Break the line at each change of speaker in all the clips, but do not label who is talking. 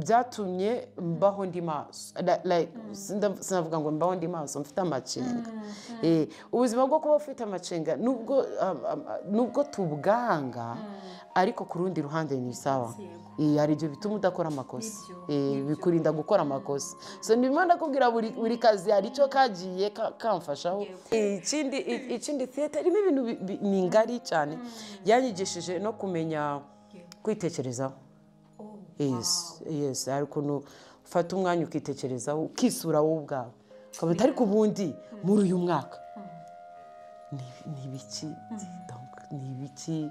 byatumye mbaho ndi maso like sinavuga ngo mbaho ndi maso mfite amacenga ubuzima bwo kuba ufite amacenga nubwo tubwanga ariko ku rundi ruhande ni sawa hari ibyo bituma udakora amakosa bikurinda gukora amakosa so ndimo ndakubwira buri kazi hari icyo kagiye kamfashaho ikindi theater irimo ibintu ni ngari cyane yanyigishije no kumenya kwitekerezaho yes hari ukuntu ufata umwanya ukitekerezaho ukisura wowe ubwawe ukabona ariko ubundi muri uyu mwaka ni ibiki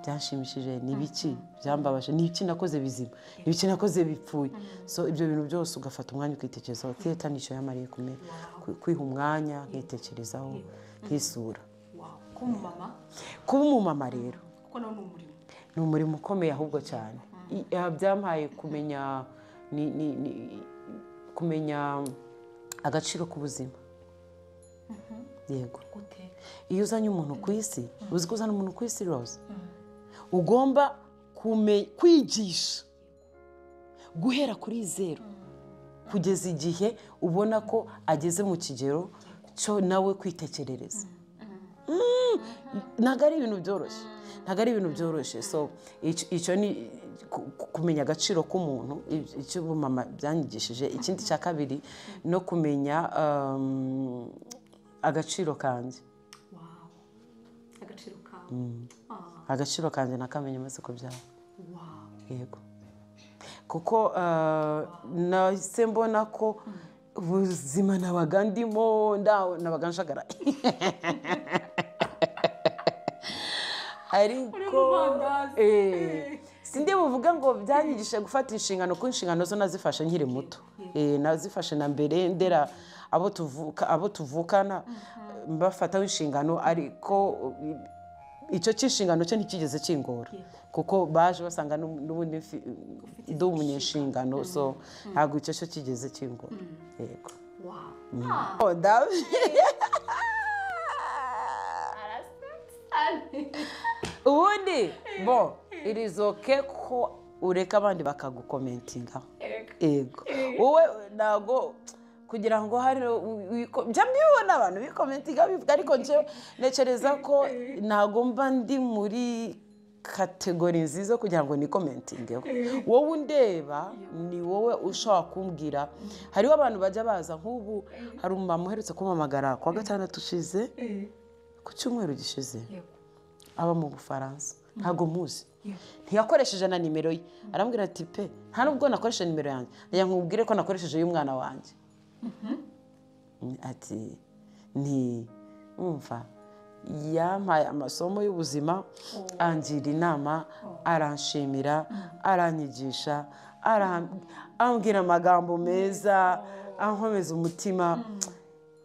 byanshimishije ni ibiki byambabaje ni ibiki nakoze bizima ni ibiki nakoze bipfuye so ibyo bintu byose ugafata umwanya ukitekerezaho theater nicyo yamariye kwiha umwanya nkitekerezaho nkisura kuba umumama rero ni umurimo ukomeye ahubwo cyane byampaye kumenya agaciro k'ubuzima yego iyo uzanye umuntu ku isi uzi ko uzana umuntu ku isi rose ugomba kwigisha guhera kuri zero kugeza igihe ubona ko ageze mu kigero cyo nawe kwitekerereza ntabwo ari ibintu byoroshye so icyo ni kumenya agaciro k'umuntu icyo mama byanyigishije ikindi cya kabiri no kumenya agaciro kanjye agaciro kanjye nakamenya maze kubyara yego kuko nahise mbona ko ubuzima nabaga ndimo nabaga njagara ariko sindi buvuga ngo byanyigishije gufata inshingano ku inshingano zo nazifashe nkiri muto nazifashe na mbere ndera abo tuvukana mbafataho inshingano ariko icyo cy'inshingano cyo ntikigeze kingora kuko baje basanga n'ubundi ndi umunyeshingano so ntabwo icyo cyo kigeze kingora yego ubundi it is okay ko ureka abandi bakagukomentinga yego wowe ntago kugira ngo hari njya mbibona abantu bikomentinga bivuga ariko njye nekereza ko ntago mba ndi muri kategori nziza kugira ngo ni komentingeho wowe undeba ni wowe ushobora kumbwira hariho abantu bajya baza nk'ubu hari umumama uherutse kumpamagara kuwa gatandatu ushize ku cyumweru gishize aba mu Bufaransa ntago muzi ntiyakoresheje na nimero ye arambwira ati pe nta nubwo nakoresheje nimero yanjye nkubwire ko nakoresheje y'umwana wanjye ati ni umva yampaye amasomo y'ubuzima angira inama aranshimira aranyigisha ambwira amagambo meza ankomeza umutima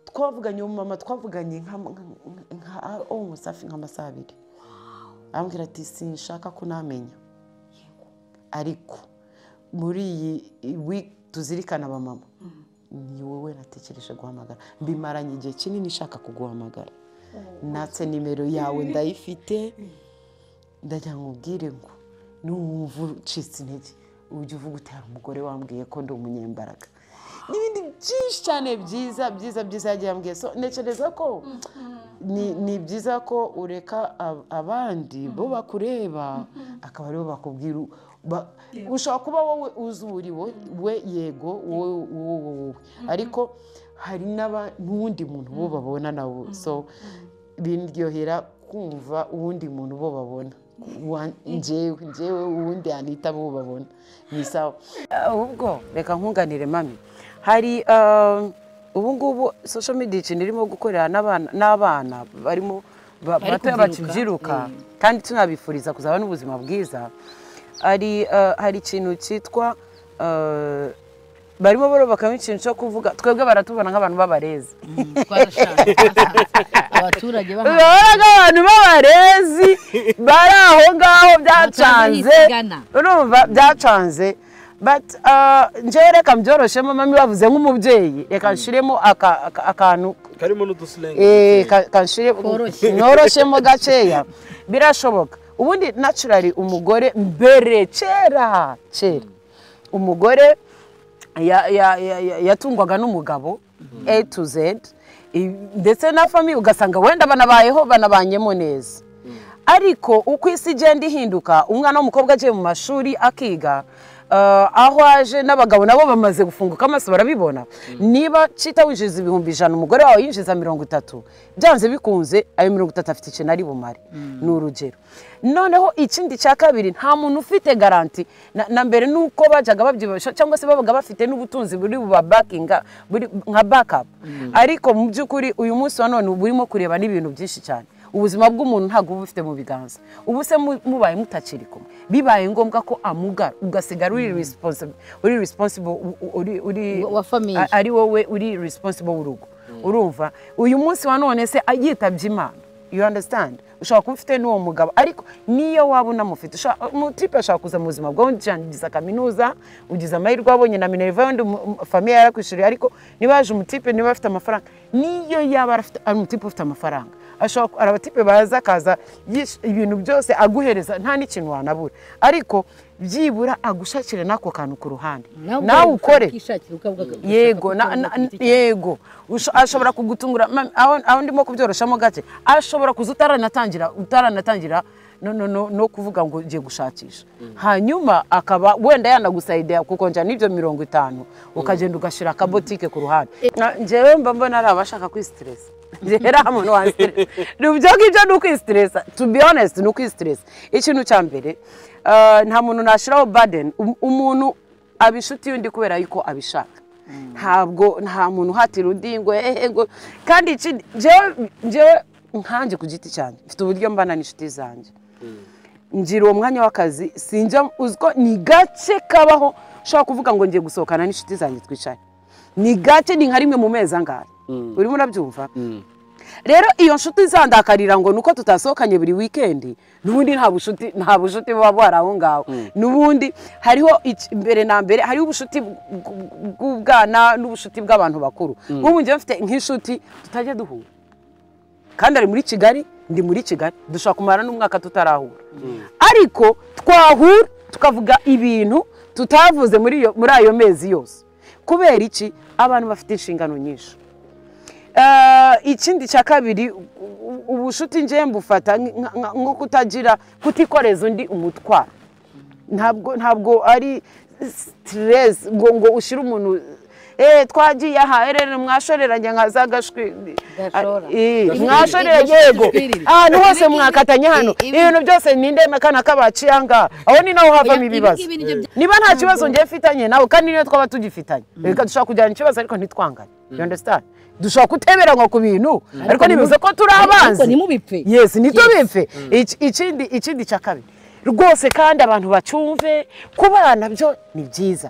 twavuganye umumama twavuganye umusafi nk'amasaha abiri ambwira ati sinshaka kunamenya ariko muri iyi week tuzirikana abamama ni wowe natekereje guhamagara mbimaranye igihe kinini nshaka kuguhamagara natse nimero yawe ndayifite ndajya nkubwire ngo n'uwumva ucitse intege ujye uvuga uti hari umugore wambwiye ko ndi umunyembaraga n'ibindi byinshi cyane byiza yagiye ambwiye so ntekereza ko ni byiza ko ureka abandi bo bakureba akaba aribo bakubwira ushobora kuba wowe uzuri we yego wowe ariko hari n'uwundi muntu bo babona nawe so biryohera kumva uwundi muntu bo babona njyewe uwundi yanita bo babona ni sawa ubwo reka nkunganire mami hari ubu ngubu social media ikintu irimo gukorera n'abana barimo batoya bakibyiruka kandi tunabifuriza kuzaba n'ubuzima bwiza hari ikintu cyitwa barimo barubakamo ikintu cyo kuvuga twebwe baratubona nk'abantu b'abarezi
abaturage
nk'abantu b'abarezi bari aho ngaho byacanze urumva byacanze but njyewe reka mbyoroshemo mami bavuze nk'umubyeyi reka nshiremo akantu
karimo n'udusilenge
noroshemo gakeya birashoboka ubundi naturally umugore mbere kera umugore yatungwaga n'umugabo A to Z ndetse na famille ugasanga wenda banabanyemo neza ariko uko isi igenda ihinduka umwana w'umukobwa agiye mu mashuri akiga aho aje n'abagabo nabo bamaze gufunguka amaso barabibona niba cita winjiza 100,000 umugore wawe yinjiza 30 byanze bikunze ayo 30 afite ikintu ari bumare ni urugero noneho ikindi cya kabiri nta muntu ufite garanti na mbere nuko bajaga babyibasha cyangwa se babaga bafite n'ubutunzi buri buba backinga nka backup ariko mu by'ukuri uyu munsi wa none burimo kureba n'ibintu byinshi cyane ubuzima bw'umuntu ntago bufite mu biganza ubu se mubaye mutakiri kumwe bibaye ngombwa ko amugara ugasigara uri responsible
wa family
ari wowe uri responsible w'urugo urumva uyu munsi wa none se yitabye Imana you understand ushaka kuba ufite n'uwo mugabo ariko niyo waba unamufite umutipe ashaka kuza mu buzima bwawe ugize kaminuza ugize amahirwe wabonye na Minerva y'undi famille yarakwishuriye ariko niba yaje umutipe niba afite amafaranga niyo yaba ari umutipe ufite amafaranga ashobora abatipe baza kaza ibintu byose aguhereza nta n'ikintu wanabura ariko byibura agushakire nako kantu ku ruhande nawe ukore yego ashobora kugutungura aho ndimo kubyoroshamo gake ashobora kuza utaranatangira no kuvuga ngo ngiye gushakisha hanyuma akaba wenda yanagusaidia kuko nja n'ibyo 50 ukagenda ugashira akabotike ku ruhande njewe mbona ari abashaka kwistress Njera muntu wa stress. Nubyo ngibyo nuko stress. To be honest nuko stress. Ikintu cya mbere nta muntu nashiraho burden umuntu abishuti yundi kubera yuko abishaka. Nta muntu hatira udingo kandi jewe nkanje ku giti cyane. Mfite uburyo mbana n'ishuti zanje. Ngira uwo mwanya w'akazi sinjya uzko ni gace kabaho shaka kuvuga ngo ngiye gusohokana n'ishuti zanje twicaye. Ni gace ni nka rimwe mu mezi angahe. Urimo urabyumva rero iyo nshuti zandakarira ngo nuko tutasohokanye buri weekend nubundi nta bushuti baba bwaraho ngaho nubundi hariho imbere na mbere hariho ubushuti bw'ubwana n'ubushuti bw'abantu bakuru nk'ubu ngiye mfite nk'inshuti tutajya duhura kandi ari muri Kigali ndi muri Kigali dushaka kumara n'umwaka tutarahura ariko twahura tukavuga ibintu tutavuze muri ayo mezi yose kubera iki abantu bafite inshingano nyinshi ikindi cya kabiri ubushuti nje mbufata nko kutagira kutikoreza undi umutwaro ntabwo ari stress ngo ushira umuntu twagiye aha erere mwashoreranye nkazagashwi mwashorera yego no hose mwakatanye hano ibintu byose ninde makana kabaciyanga aho ni naho havamo ibibazo niba nta kibazo ngiye mfitanye nawe kandi niyo twaba tugifitanye reka dushaka kujyana ikibazo ariko ntitwangane you understand dushaka kutebera ngo ku bintu ariko nibize ko turi abanzi
nimubipfe
yes nito bipfe ikindi cya kabiri rwose kandi abantu bacumve kubana byo ni byiza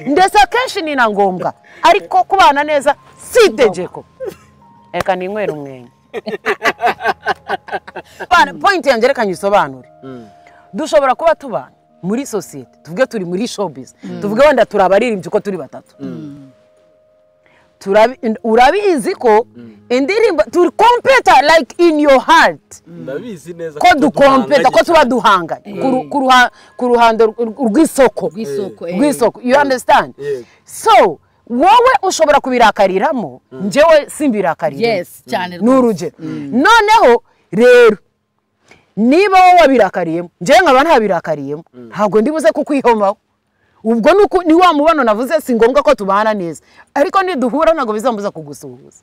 ndetse akenshi ni na ngombwa ariko kubana neza si itegeko reka ninywera umwenya point yanjye reka nyisobanure dushobora kuba tubana muri society tuvuge turi muri showbiz tuvuge wenda turabaririmbye uko turi batatu urabizi ko indirimbo turi compete like in your heart
ndabizi neza
ko dukompeta ko tuba duhanganye ku ruhando rw'isoko you understand so wowe ushobora kubirakariramo njewe simbirakarira
yes cyane
n'urugero noneho rero niba wowe wabirakariyemo njewe nkaba ntabirakariyemo ntabwo ndibuze kukwihomaho ubwo nuko ni wa mubano navuze si ngombwa ko tubana neza ariko niduhura nago bizambuza kugusuhuza